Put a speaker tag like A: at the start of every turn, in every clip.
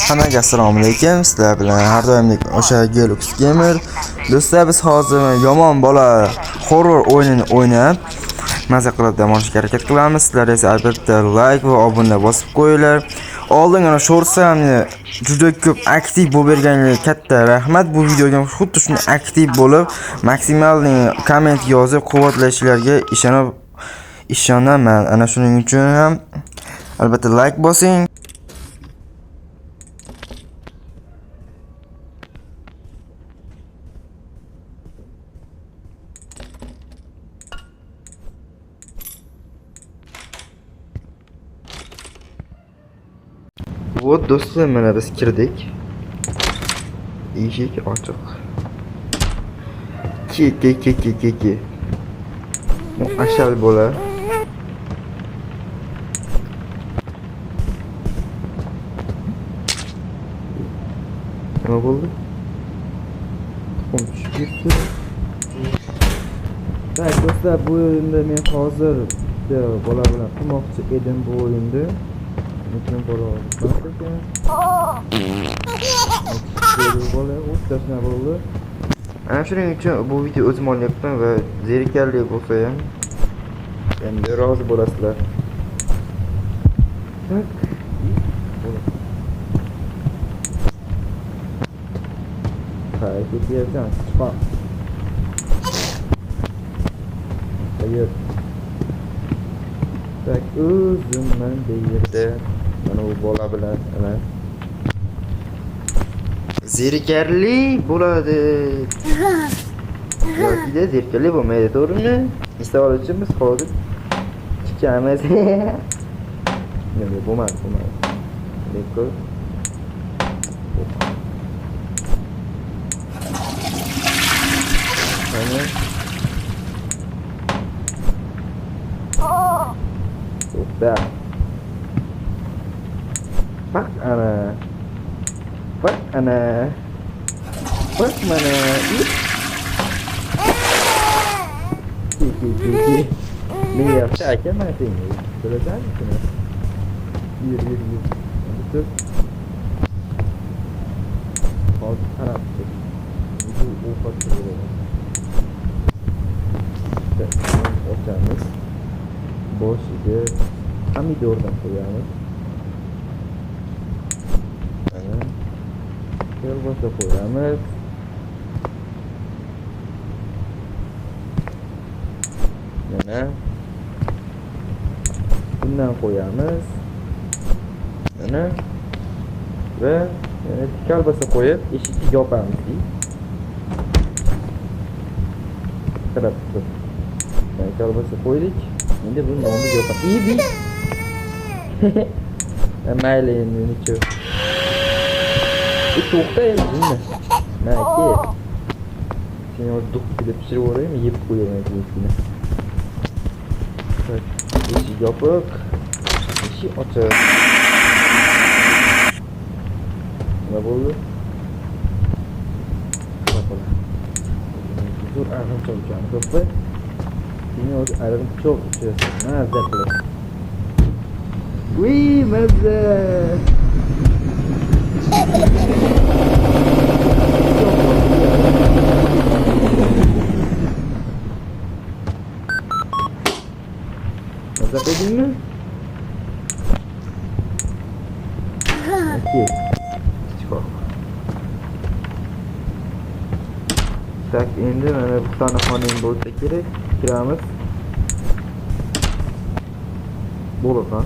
A: Hammaga assalomu alaykum. Sizlar bilan har doimdek o'sha Gelux Gamer. Do'stlar, biz hozir yomon bola horror o'yinini o'ynab maza qilib dam olishga harakat qilamiz. Sizlar esa albatta like va obuna bosib qo'yinglar. Oldinga sho'rsamni juda ko'p aktiv bo'lib berganingizga katta rahmat. Bu videoga xuddi shunday aktiv bo'lib, maksimalni komment yozib quvvatlashlaringizga ishonaman. Ana shuning uchun ham albatta like bosing. Вот do'stlar, mana biz kirdik. Eshik ochiq. Ke. Bu ashal bola. Nima bo'ldi? Tak do'stlar, bu o'yinda men hozir bola bilan qilmoqchi edim bu o'yinda. Lekin bola bo'ldi. Ana shuning uchun bu video o'zim olyapman va zerikarli bo'lsa ham endi rozi bo'lasizlar. Tak. Ketyapsan, chiqaq. Hayır. Tak, o'zimman bu yerda mana bu bola bilan emas. Zerikarli bo'ladi. Yo'qida zerikarli bo'lmaydi, to'g'rimi? Misol uchun biz hozir chiqamiz. Nima bo'lmadi. Lekko. Mana Udah. Pak mana? Nih ya, aja mati nih. Selesai kan? Yürü. Betul. Kau harap itu ufak dulu. Ocağımız boş idi. Kami de oradan koyalım. Evet. Şöyle boşa koyalım. Mana bundan koyamiz. Mana ve tikal basa qo'yib eshikni yopamiz. Qarab tur. Tikal basa qo'ydik. Endi buni nomiga yopamiz. İyi. Mayli endi necha. To'xta endi. Naki. Seni o duq qilib pishirib o'raymi, yeb qo'yaman shuni. Eshik yopiq. Eshik ochiq. Nima bo'ldi? Zo'r arg'imchoq ekan, to'xta. Seni o'zi arg'imchoq ichirasan, mazza qilib. Uy, mazza. Mazza qildingmi? Okey. Tak, endi mana bu tane xoning bo'lsa kerak. Kiramiz. Bo'lib ha.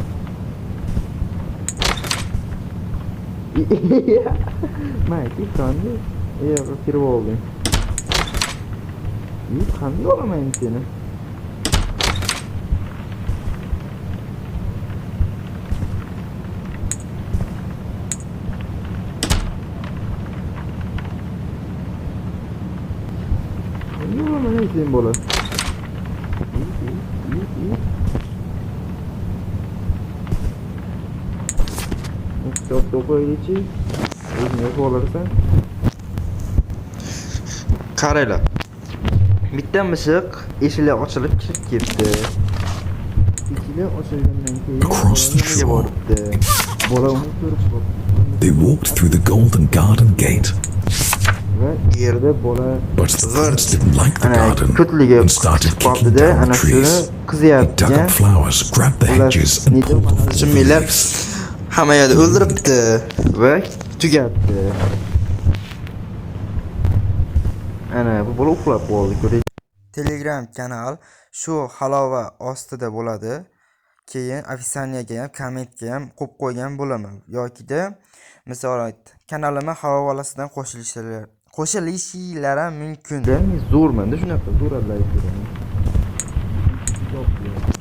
A: Mayli, qanday? Yo'q, kirib oldim. Qanday olaman seni? Mana sen bola. Stop qo'yilichi. O'zingga qo'larsan. Qaranglar. Bitta mishiq eshiklar ochilib kirib ketdi. Keyin o'shagandan keyin
B: Across the
A: nimaga
B: shore.
A: boribdi? Bola uni ko'rib qolibdi.
B: They walked through the golden garden gate,
A: Va yerda bola
B: but the prince didn't like the garden
A: ko'tligi
B: and started kicking
A: qoldi-da,
B: down the
A: ana shuni
B: trees. He
A: qizyapti.
B: dug up flowers, grabbed the hedges, and pulled off all the
A: Shimilab
B: leaves.
A: hamma yerda o'ldiribdi va tugatdi. Ana bu bola uxlab qoldi, ko'ring. Telegram kanal shu halova ostida bo'ladi. Keyin afisaniyaga ham, kommentga ham qo'yib qo'ygan bo'laman. Yokida misol kanalimga havolasidan qo'shilishlari ham mumkin. Men zo'rman-da shunaqa zo'ralay ko'raman.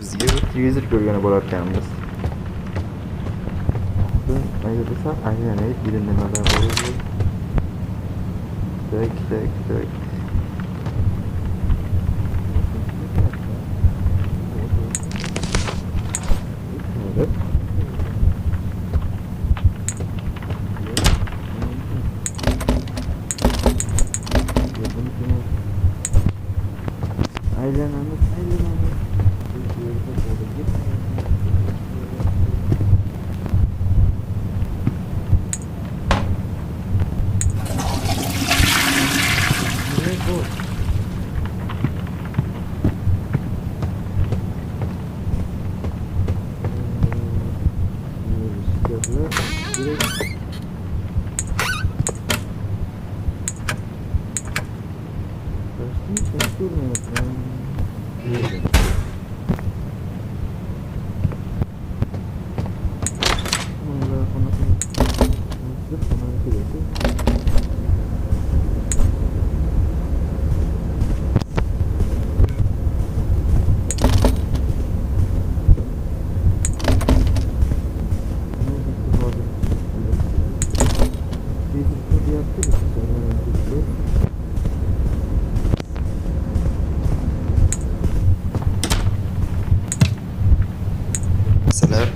A: Bizga televizor ko'rgani bo'lar ekanmiz. Agar desa, aylanay, bir nimalar bo'ladi. Tak. Aylanamiz. Selam.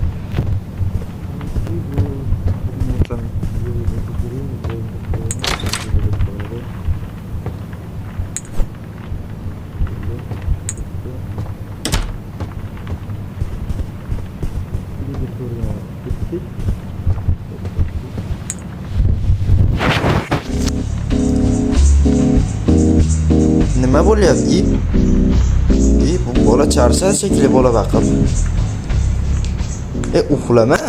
A: Nima bo'lyapti? Bu bola charchadi shekilli bola baqib. Uxlama.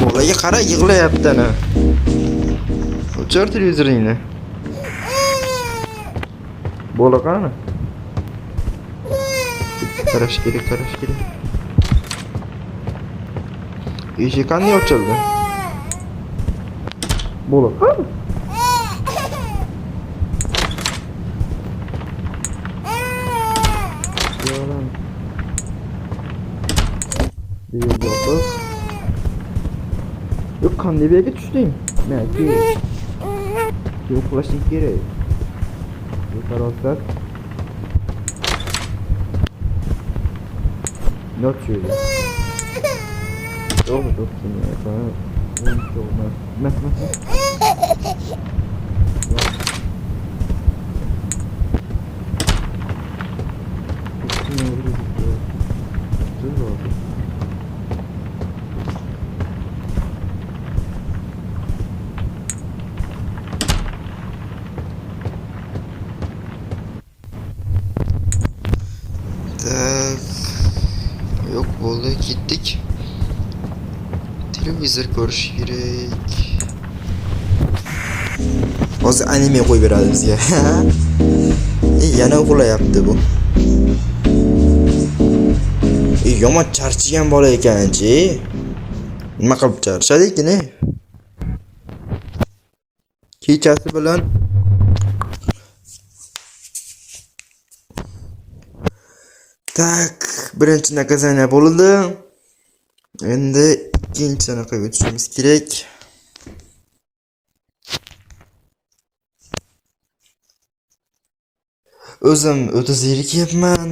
A: Bolaga qara, yig'layapti ana. O'chir televizoringni. Bola qani? Qarash kerak. Eshik qanday ochildi? Bola qani? Yok, qanday bu yerga tushding? Naki? Uxlashing kerak. Qarorlar. Not şöyle. Yok, ya. Bana yok oldu, gittik. Televizor ko'rish kerak. Hozir anime qo'yib beradi bizga. Yana uxlayapti bu. Yomon charchagan bola ekan-chi. Nima qilib charchadi ekan? Kechasi bilan tak, birinchi nakazaniya bo'ldi. Endi ikkinchi anaqaga o'tishimiz kerak. O'zim o'ta zerikyapman.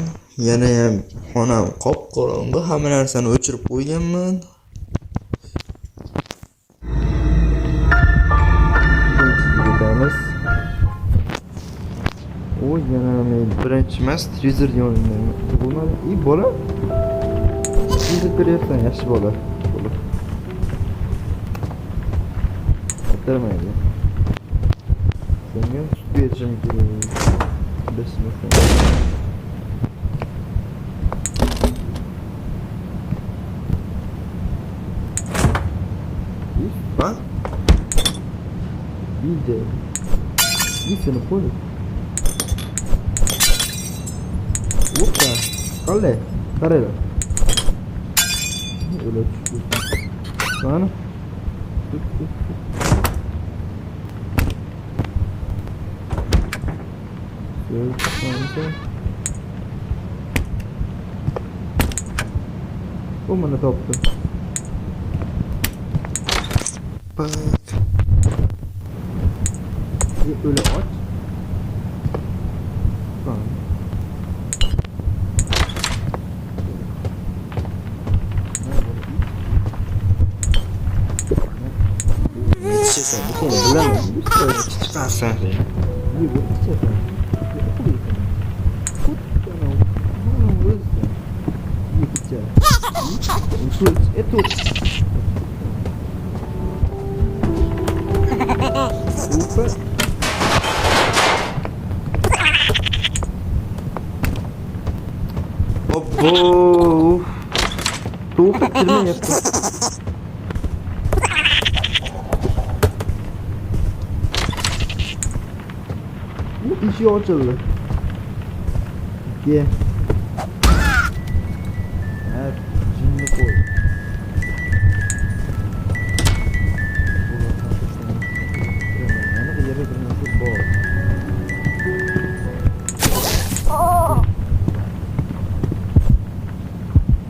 A: Yana ham xonam qop-qorong'i, hamma narsani o'chirib qo'yganman. O'y, yana men Birinchi emas, televizor yonidan bo'lmadi. Bola. Televizor ko'ryapsan, yaxshi bola. Bola. O'tirmaydi. Senga sut berishim kerak. Bismillah. Ha? Video. Video no puedo. Opa, olha, caralho. Olha, mano. Como na top? Bak. Öyle aç. Tamam. Yetişirsen bu konu bilemem. Çıkarsan. İyi bu yetişirsen. Это супер. Опа! Тупо терминетка. Еще açıldı. Ye. Evet, şimdi koy.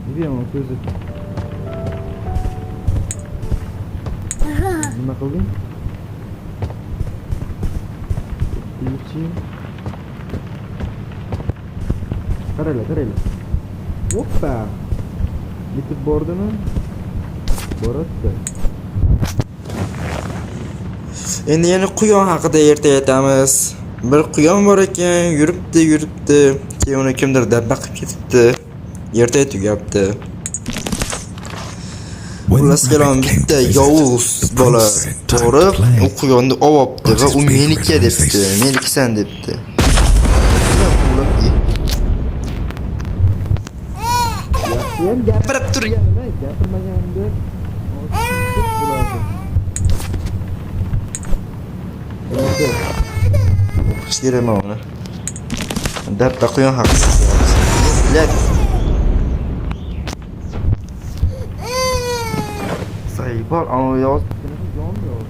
A: Biliyorum o sözü. Nima qilding? Включи. Qaraylar. Oppa. Yetib bordimi? Boradi. Endi yana quyon haqida erta aytamiz. Bir quyon bor ekan, yuribdi. Keyin uni kimdir dabba qilib ketibdi. Erta tugabdi. Xullas kalom bitta yovuz bola borib, u quyonni olibdi va u meniki debdi. Menikisan debdi. Yaxshi gapirib turganimda, gapirmaganda bo'ladi. O'qish kerakmi uni? Dabba quyon haqida. Saybal ama yaz yanmıyor.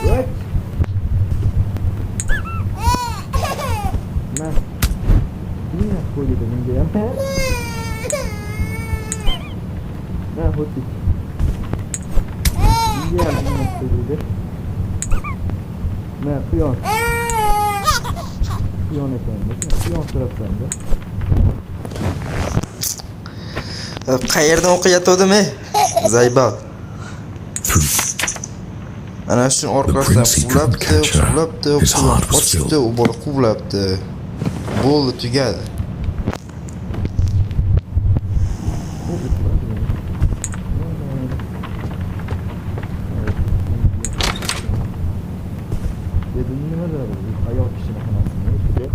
A: Evet. Ben yine koydum ya. Ne hotti? Gel yine koydum. Ne kuyon? Kuyon efendim. Kuyon taraftan da. Qayerdan o'qiyotgandim Zayba. Ana shu orqasidan quvlabdi, ochdi, u bola quvlabdi. Bo'ldi, tugadi. Dedim nima zarur? Ayol kishini xonasini ichida.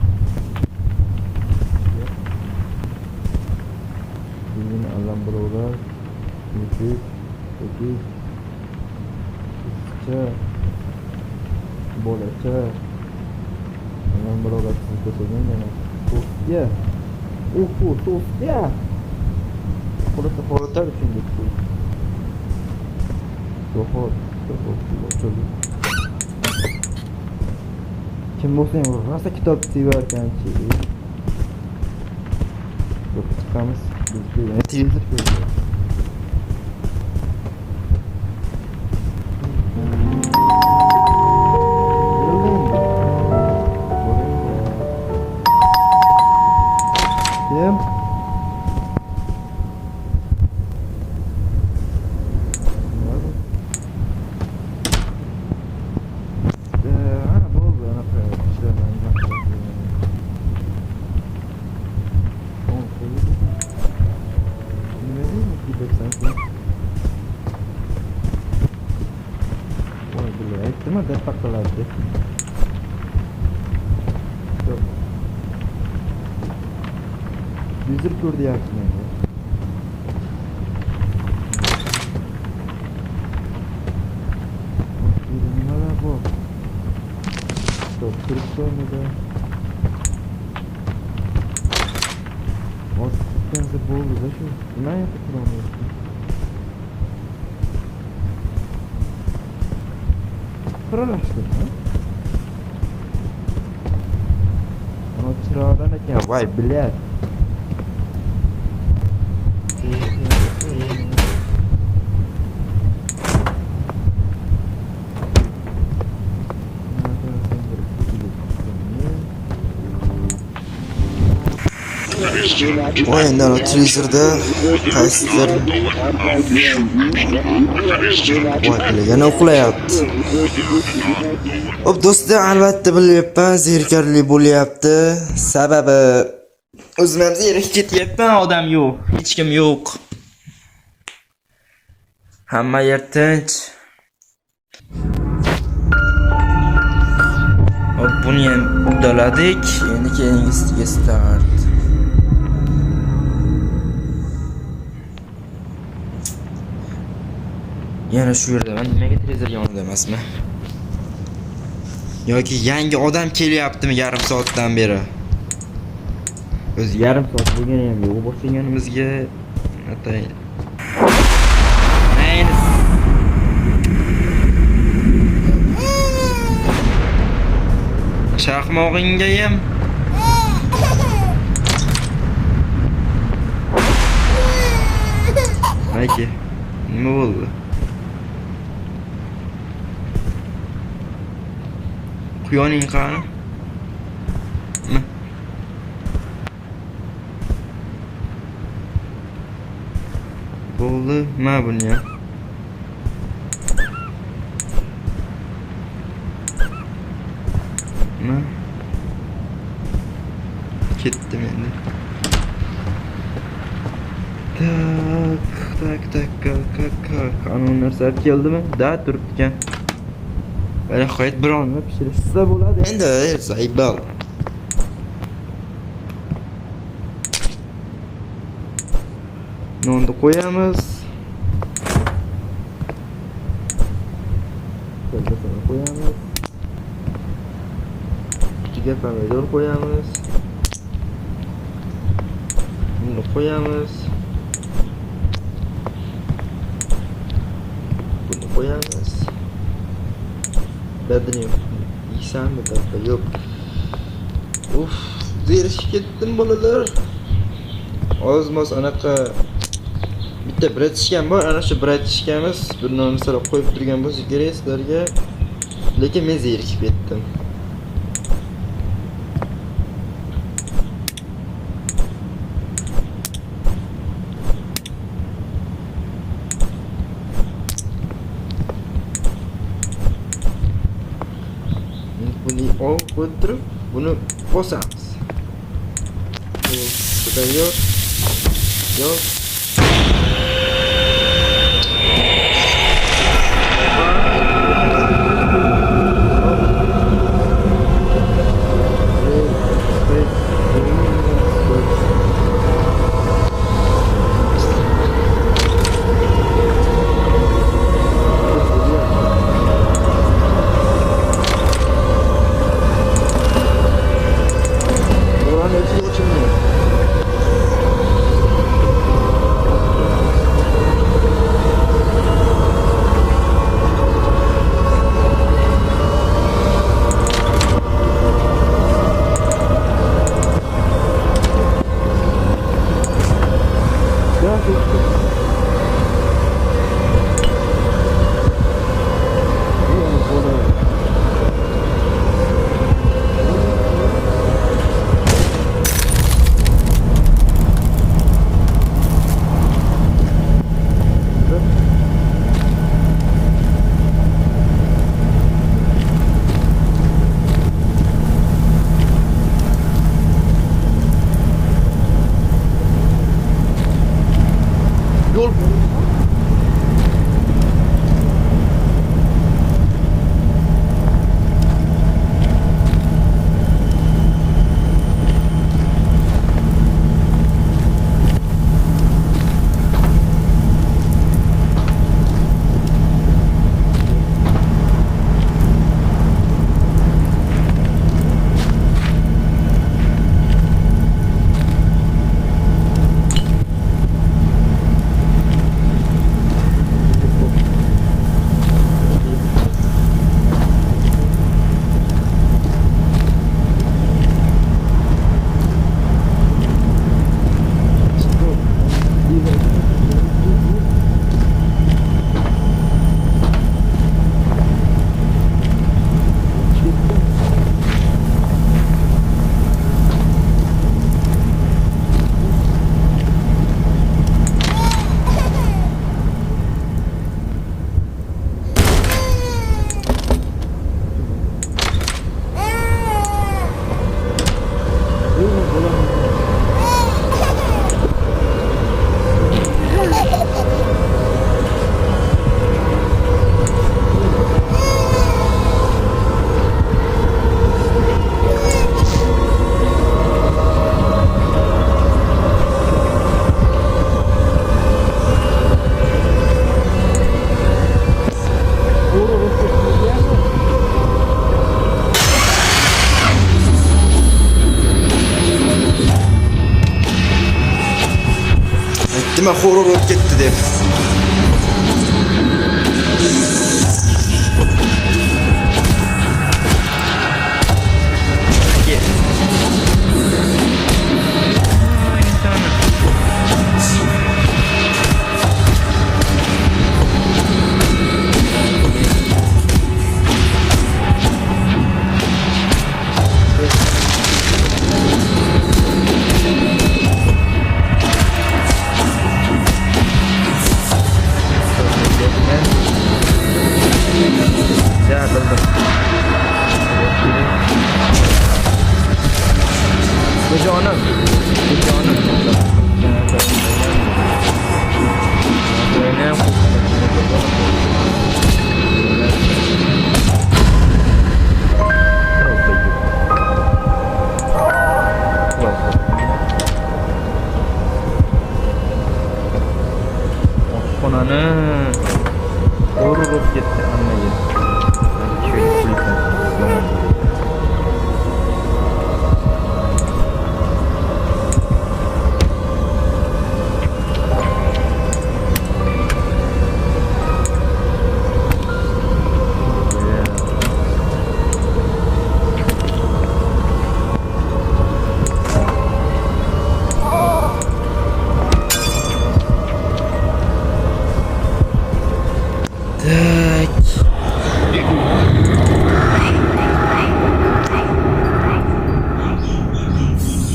A: Yine alan buralar, müzik, ödül, çağ, bola çağ, alan buralar sizde sözün yana, Sofya, Sofya, burası Horatar için gitti. Sohor, oturdu. Kim bo'lsa ham rosa kitob sevarkan chi. Yok chiqamiz. Bizga televizor ko'rdi. Kim? nima deb taqiladi? Yo'q. Yuzir ko'ryapti meni. Nimalar bu? Stop, turib qo'ymadi. Otgansa bo'ldi-da shu. Nima yapib turamiz? Qiralashtirdi. Ana chiroqdan ekan, voy, bilyat. O'yindan o'tkazirdi. Qaysidir yana uxlayapti. Hop do'stlar, albatta bilyapman, zerikarli bo'lyapti. Sababi o'zim ham zerikib ketyapman, odam yo'q, hech kim yo'q. Hamma yer tinch. Hop buni ham uddaladik. Endi keyingisiga start. Yana shu yerdaman. Nimaga televizor yonida emasman? Yoki yangi odam kelyaptimi yarim soatdan beri? O'zi yarim soat bo'lgani ham yo'q. Boshlaganimizga atayin. Chaqmog'ingga ham Mayki, nima bo'ldi? Quyoning qani? Bo'ldi, mana buni ham. Ketdim endi. Tak. Ana narsa keldimi? Da turibdi ekan. Mana qo'yib bironni pishirishsa bo'ladi. Endi zaybal. Nonni qo'yamiz. Qo'yamiz. Ichiga pomidor qo'yamiz. Buni qo'yamiz. Buni qo'yamiz. Badani yeysanmi tappa yo'q. Uf, zerishib ketdim bolalar. Ozmos anaqa bitta bratishkan bor, ana shu bratishkamiz bir nonni solib qo'yib turgan bo'lsa kerak sizlarga. Lekin men zerikib ketdim. Buni o'tirib, buni bosamiz. Bu yo'q. Aytdim, horror o'tib ketdi deb.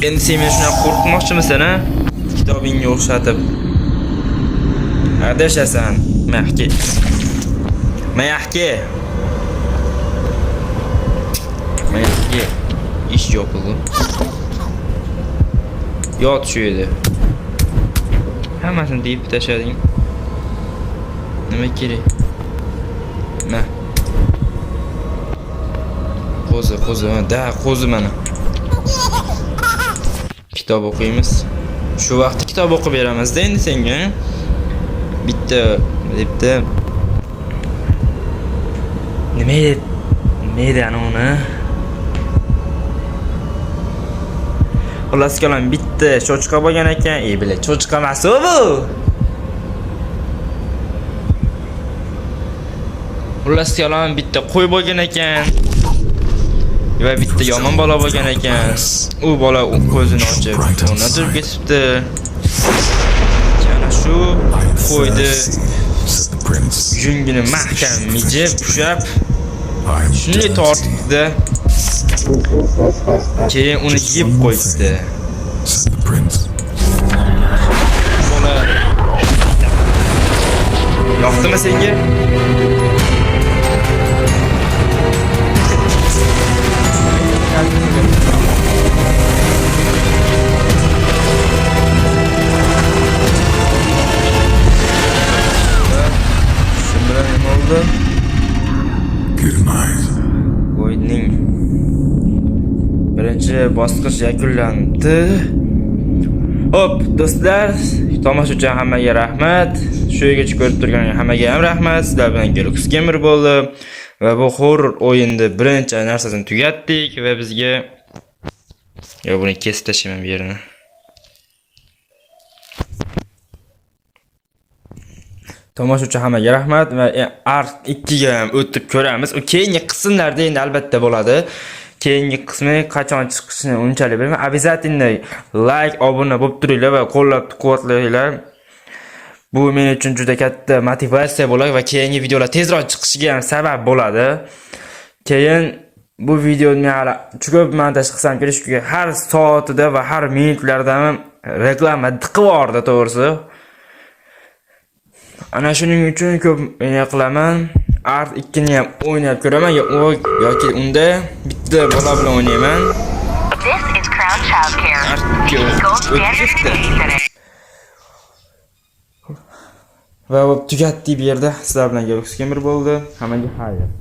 A: Endi sen meni shunday qo'rqitmoqchimisan, ha? Kitobingga o'xshatib. Adashasan, mahki. Mahki. Mahki. Ish yopildi. Yot shu edi. Hammasini deyib tashlading. Nima kerak? Mana. Qo'zi, qo'zi mana. Kitob o'qiymiz. Shu vaqtda kitob o'qib beramiz-da endi senga. Bitta debdi. Nima edi ana uni? Xullas kalom bitta cho'chqa bo'lgan ekan. Bila, cho'chqa emas bu. Xullas kalom bitta qo'y bo'lgan ekan. Va bitta yomon bola bo'lgan ekan. U bola ko'zini ochib, uni turib ketibdi. Yana shu qo'ydi. Jungini mahkam mijib, ushlab, shunday tortdi. Keyin uni yeb qo'ydi. Bola yoqdimi senga?
B: Good night.
A: O'yinning birinchi bosqich yakunlandi. Hop, do'stlar, tomosha uchun hammaga rahmat. Shu yergacha ko'rib turgan hammaga ham rahmat. Sizlar bilan Gelux Gamer bo'ldi va bu horror o'yinni birinchi narsasini tugatdik va bizga buni kesib tashlayman bu yerini. Tomosha uchun hammaga rahmat va Art 2 ga ham o'tib ko'ramiz. U keyingi qismlarda endi albatta bo'ladi. Keyingi qismi qachon chiqishini unchalik bilmayman. Обязательно like, obuna bo'lib turinglar va qo'llab-quvvatlanglar. Bu men uchun juda katta motivatsiya bo'ladi va keyingi videolar tezroq chiqishiga ham sabab bo'ladi. Keyin bu videoni hali ko'p montaj qilsam kerak, chunki har soatida va har minutlarda reklama qilib yubordi, to'g'risi. Ana shuning uchun ko'p qilaman. Art 2 ni ham o'ynab ko'raman yoki unda bitta bola bilan o'ynayman. Va bu tugatdi bu yerda. Sizlar bilan Galux Gamer bo'ldi. Hammaga xayr.